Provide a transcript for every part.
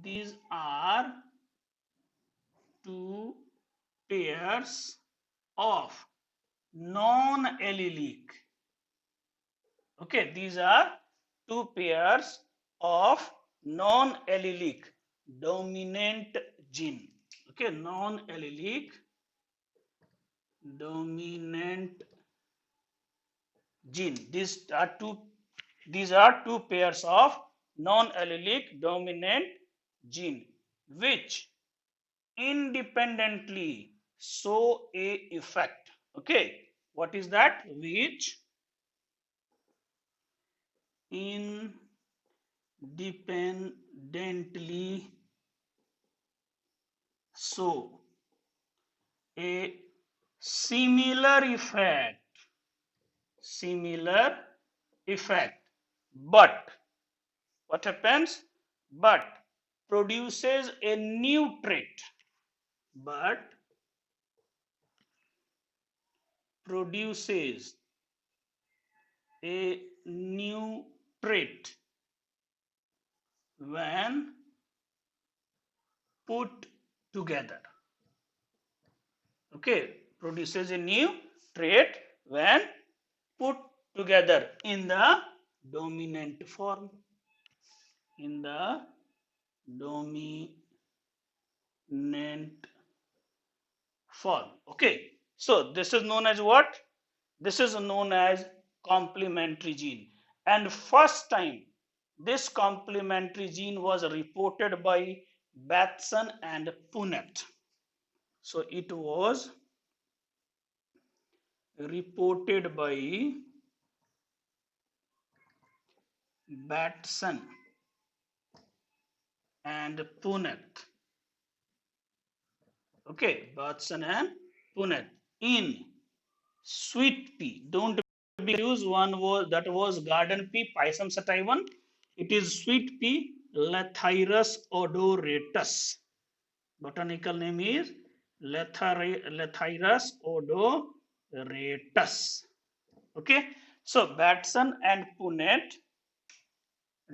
these are two pairs of non-allelic. Okay, these are two pairs of non-allelic dominant gene. Okay, non-allelic dominant gene. These are two pairs of non-allelic dominant gene which independently show a effect. Okay, what is that? Which independently show a similar effect, but what happens? But produces a new trait, but produces a new trait when put together. Okay, produces a new trait when put together in the dominant form. In the dominant form. Okay, so this is known as what? This is known as complementary gene. And first time this complementary gene was reported by Batson and Punnett. So it was reported by Batson and Punnett. Okay, Batson and Punnett in sweet pea. Don't be confused. One was garden pea, Pisum sativum. It is sweet pea, Lathyrus odoratus. Botanical name is Lathyrus odoratus. Okay, so Batson and Punnett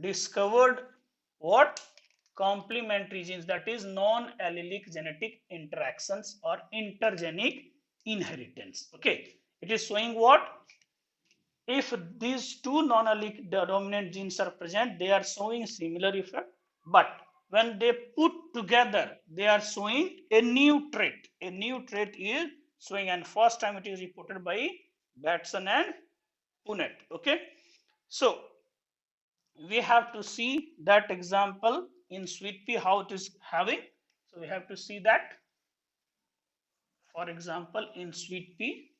discovered what? Complementary genes, that is non-allelic genetic interactions or intergenic inheritance. Okay, it is showing what? If these two non-allelic dominant genes are present, they are showing similar effect, but when they put together, they are showing a new trait. A new trait is showing, and first time it is reported by Batson and Punnett. Okay, so we have to see that example in sweet pea how it is having. So we have to see that. For example, in sweet pea,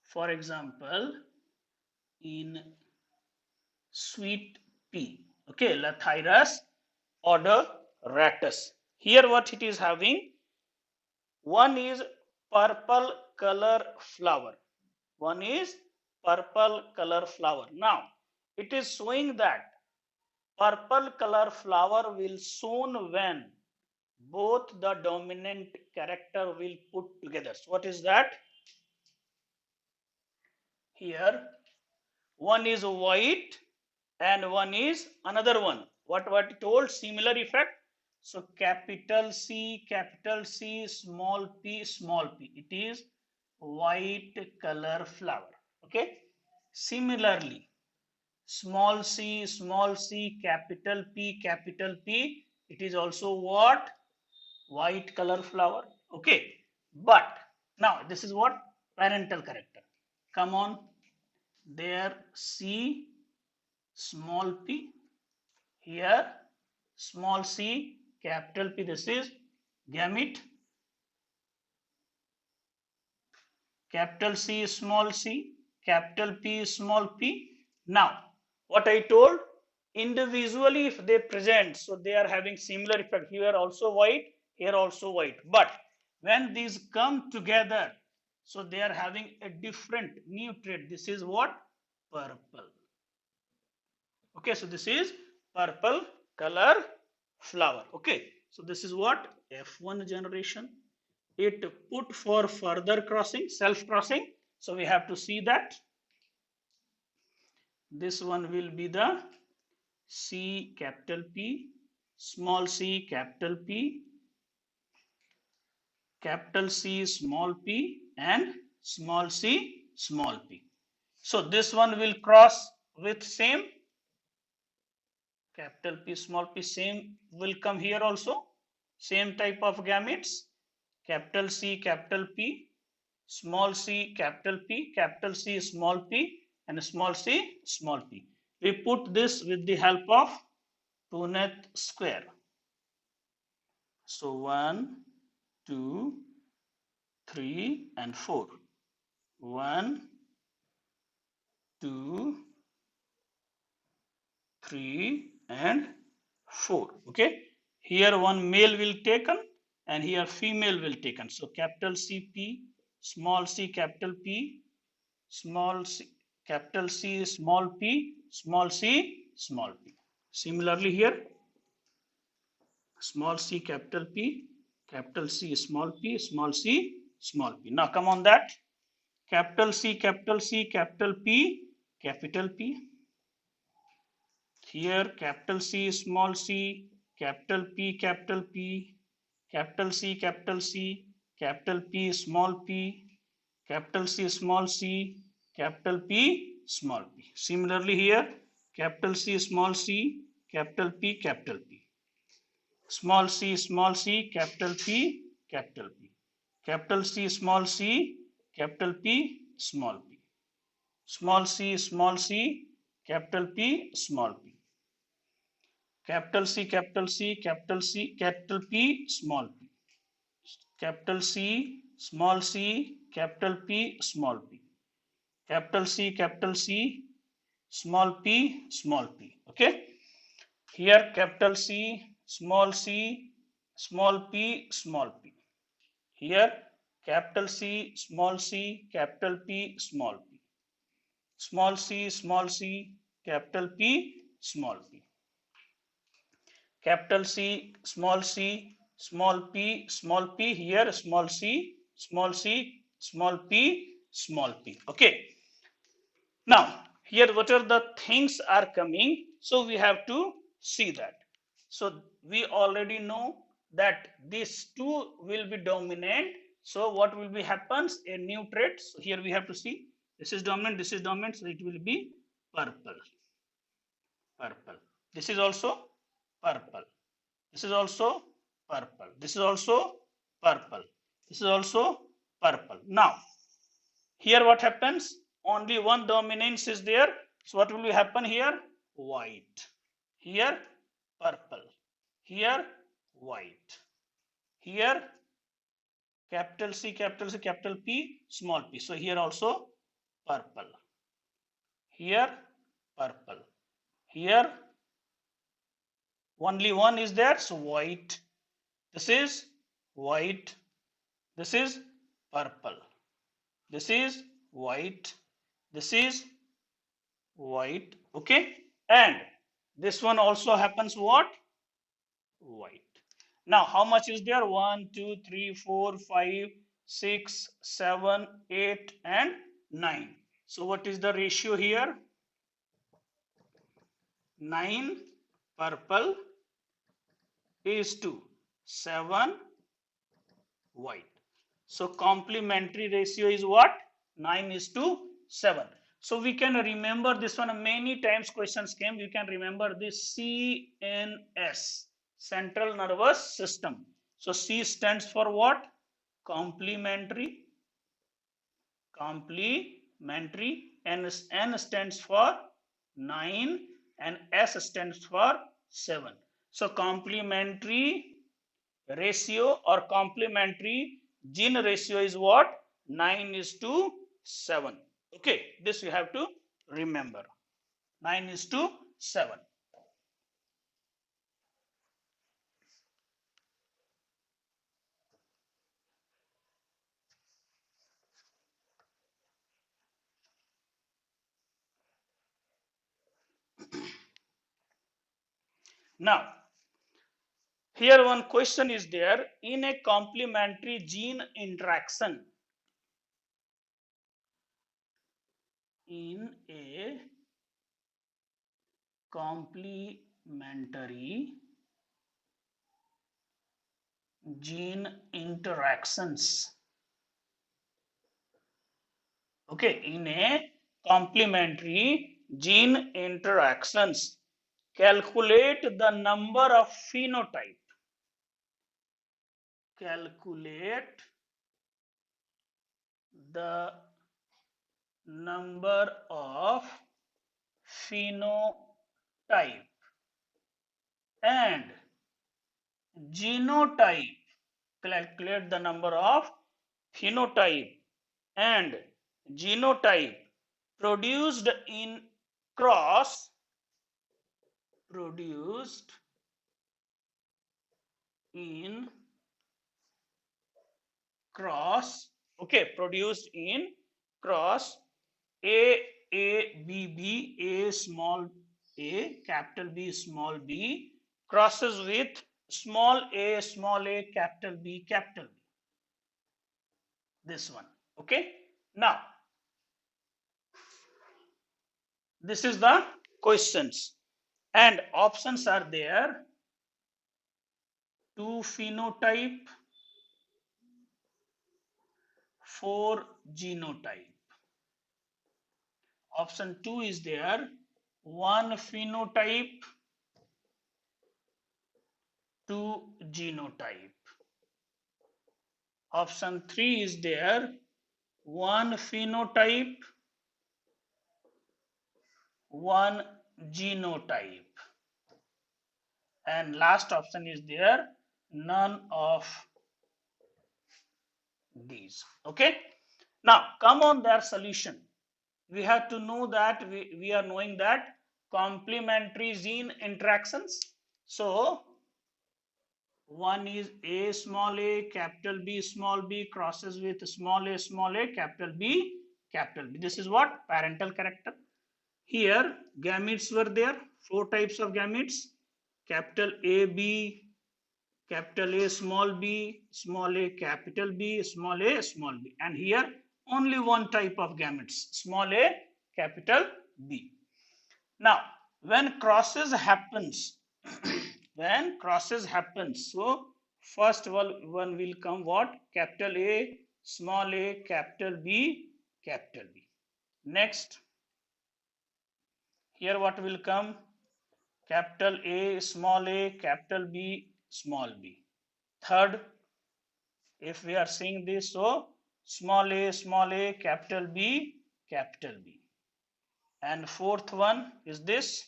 for example, in sweet pea, okay, Lathyrus odoratus. Here what it is having? One is purple color flower. One is purple color flower. Now it is showing that purple color flower will soon when both the dominant character will put together. So what is that? Here one is white and one is another one. What it told? Similar effect. So capital C, small p, small p. It is white color flower. Okay. Similarly, small c, capital P. It is also what? White color flower. Okay. But now this is what? Parental character. Come on. There C, small p. Here small c, capital P. This is gamete. Capital C, capital P, small p. Now, what I told, individually if they present, so they are having similar effect. Here also white, here also white. But when these come together, so they are having a different new trait. This is what? Purple. Okay, so this is purple color flower. Okay, so this is what? F1 generation. It put for further crossing, self crossing. So we have to see that. this one will be the C capital P, small c capital P, capital C small p, and small c small p. So this one will cross with same capital P small p, same will come here also, same type of gametes, capital C capital P, small c capital P, capital C small p, and small c small p. We put this with the help of Punnett square. So 1, 2, 3, and 4. 1, 2, 3, and 4. Okay. Here one male will taken and here female will taken. So capital CP, small c capital P, small c capital C small p, small c small p. Similarly here, small c capital P, capital C small p, small c small p. Now come on that. Capital C capital C capital P, capital P. Here capital C small c, capital P capital P, capital C capital C, capital P small p, capital C small c, capital P small p. Similarly here, capital C small c, capital P capital P, small c, capital P capital P, capital C small c, capital P small p, small c, capital P small p, capital C, capital C, capital C, capital P small p, capital C, small c, capital P small p, capital C, small p, small p. Okay. Here capital C, small p, small p. Here capital C, capital P, small p. Small c, capital P, small p. Capital C, small p, small p. Here small c, small p, small p. Okay. Now, here what are the things are coming? So we have to see that. So we already know that these two will be dominant. So what will be happens? A new trait. So here we have to see this is dominant, this is dominant. So it will be purple, purple. This is also purple. This is also purple. This is also purple. This is also purple. Now here what happens? Only one dominance is there. So what will happen here? White. Here purple. Here white. Here capital C, capital P, small p. So here also purple. Here purple. Here only one is there. So white. This is white. This is purple. This is white. This is white. Okay. And this one also happens what? White. Now how much is there? 1, 2, 3, 4, 5, 6, 7, 8, and 9. So what is the ratio here? 9 purple is to 7 white. So complementary ratio is what? 9 is to 7. So we can remember this one. Many times questions came. You can remember this CNS, central nervous system. So C stands for what? Complementary. Complementary. N stands for 9 and S stands for 7. So complementary ratio or complementary gene ratio is what? 9 is to 7. Okay, this you have to remember. 9 is to 7. Now, here one question is there. In a complementary gene interaction, in a complementary gene interactions. Okay, in a complementary gene interactions, calculate the number of phenotype. Calculate the number of phenotype and genotype. Calculate the number of phenotype and genotype produced in cross produced in cross produced in cross a b b, a small a, capital B small b, crosses with small a, capital B capital B. This one. Okay, now this is the questions and options are there. 2 phenotype, 4 genotype. Option 2 is there, 1 phenotype, 2 genotype. Option 3 is there, 1 phenotype, 1 genotype. And last option is there, none of these. Okay, now come on their solution. We have to know that we are knowing that complementary gene interactions. So one is a small a, capital B small b crosses with small a, capital B capital B. This is what parental character. Here gametes were there, 4 types of gametes, capital A B, capital A small b, small a capital B, small a small b, and here only one type of gametes, small a capital B. Now when crosses happens when crosses happens, so first one will come what, capital A small a capital B capital B. Next here what will come, capital A small a capital B small b. Third, if we are seeing this, so small a capital B capital B. And fourth one is this,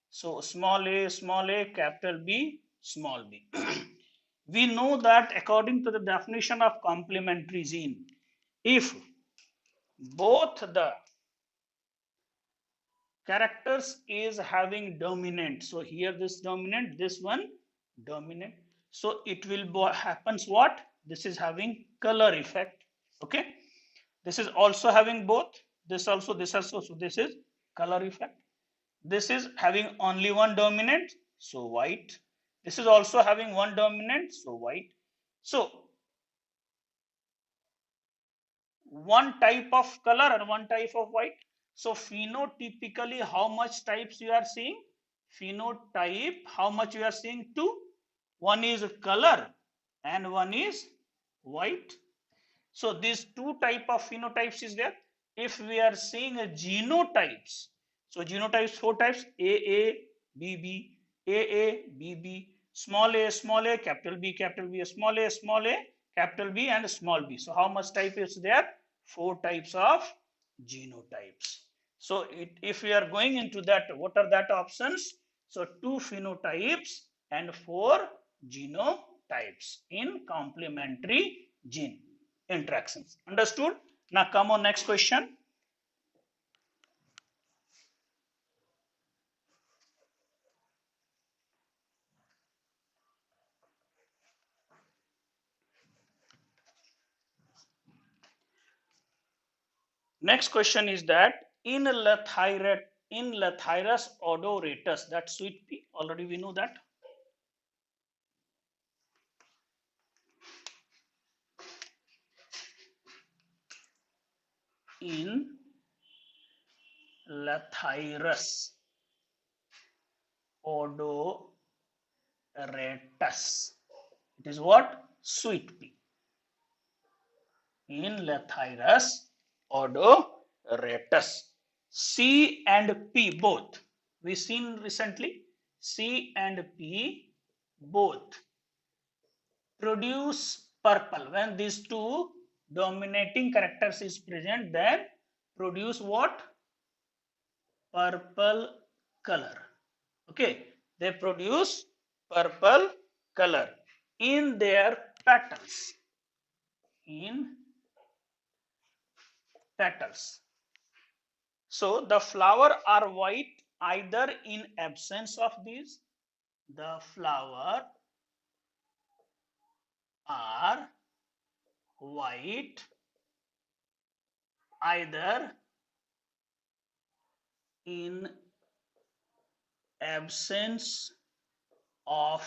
so small a capital B small b. We know that according to the definition of complementary gene, if both the characters is having dominant, so here this dominant, this one dominant, so it will happens what, this is having color effect. Okay, this is also having both, this also, this also, so this is color effect. This is having only one dominant, so white. This is also having one dominant, so white. So one type of color and one type of white. So phenotypically, how much types you are seeing? Phenotype, how much you are seeing? 2. One is color and one is white. So these 2 type of phenotypes is there. If we are seeing a genotypes, so genotypes 4 types, AA, BB, AA, BB, small a, capital B, small a, capital B, and small b. So how much type is there? 4 types of genotypes. So if we are going into that, what are that options? So 2 phenotypes and 4 genotypes in complementary gene interactions. Understood? Now come on next question. Next question is that in Lathyrus odoratus, that sweet pea, already we know that. In Lathyrus odoratus. It is what? Sweet pea. In Lathyrus odoratus. C and P both. We seen recently. C and P both produce purple. When these two dominating characters is present, then produce what? Purple color. Okay, they produce purple color in their petals. In petals. So the flower are white either in absence of these. The flower are white either in absence of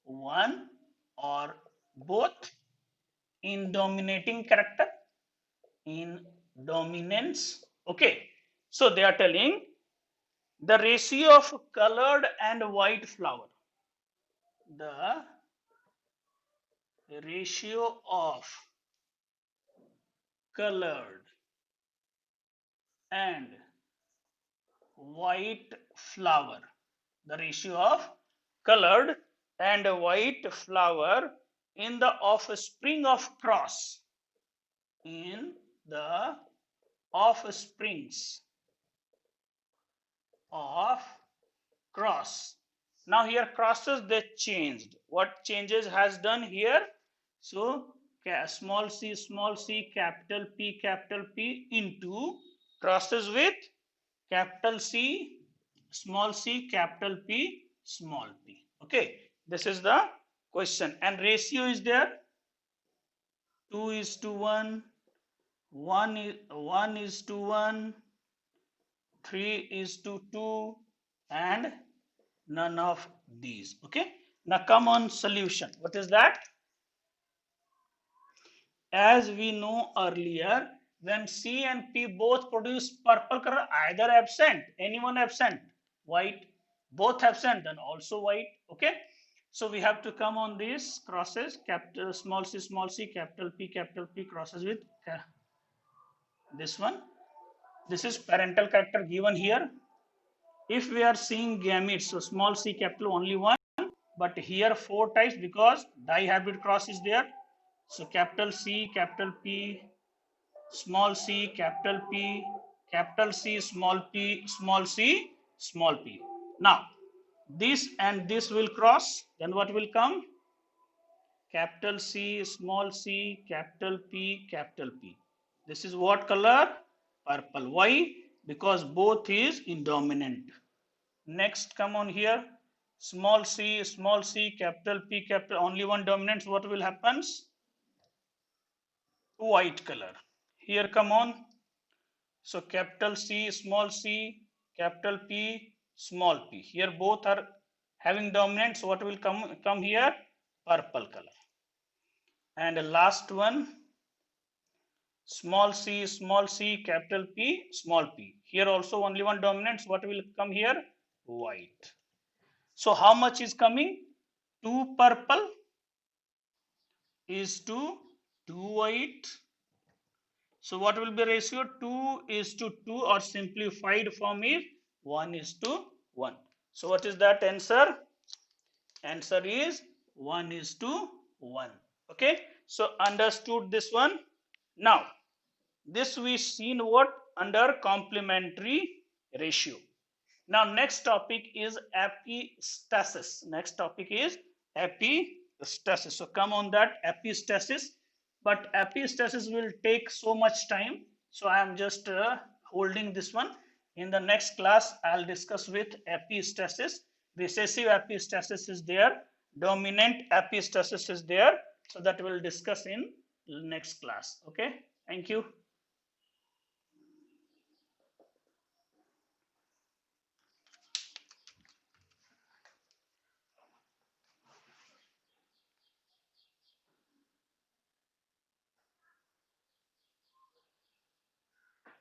one or both, in dominating character, in dominance. Okay, so they are telling the ratio of colored and white flower. The ratio of colored and white flower. The ratio of colored and white flower in the offspring of cross. In the offsprings of cross. Now here crosses they changed. What changes has done here? So small c, capital P into crosses with capital C, capital P, small p. Okay, this is the question. And ratio is there. 2:1, 1:1, 3:2, and none of these. Okay, now come on solution. What is that? As we know earlier, when C and P both produce purple color, either absent, anyone absent, white, both absent, then also white. Okay, so we have to come on these crosses, capital small c, capital P crosses with this one. This is parental character given here. If we are seeing gametes, so small c, capital only one, but here 4 types because dihybrid cross is there. So capital C, capital P, small c, capital P, capital C, small p, small c, small p. Now, this and this will cross, then what will come? Capital C, small c, capital P, capital P. This is what color? Purple. Why? Because both is in dominant. Next, come on here. Small c, capital P, capital, only one dominant. What will happen? White color. Here, come on. So capital C, capital P, small p. Here both are having dominant. So what will come here? Purple color. And the last one, small c, capital P, small p. Here also only one dominant. So what will come here? White. So how much is coming? 2 purple is to 2 white. So what will be ratio? 2:2, or simplified form is 1:1. So what is that answer? Answer is 1:1. Okay, so understood this one. Now this we seen what? Under complementary ratio. Now next topic is epistasis. Next topic is epistasis. So come on that epistasis. But epistasis will take so much time. So I am just holding this one. In the next class, I'll discuss with epistasis. Recessive epistasis is there. Dominant epistasis is there. So that we'll discuss in next class. Okay. Thank you.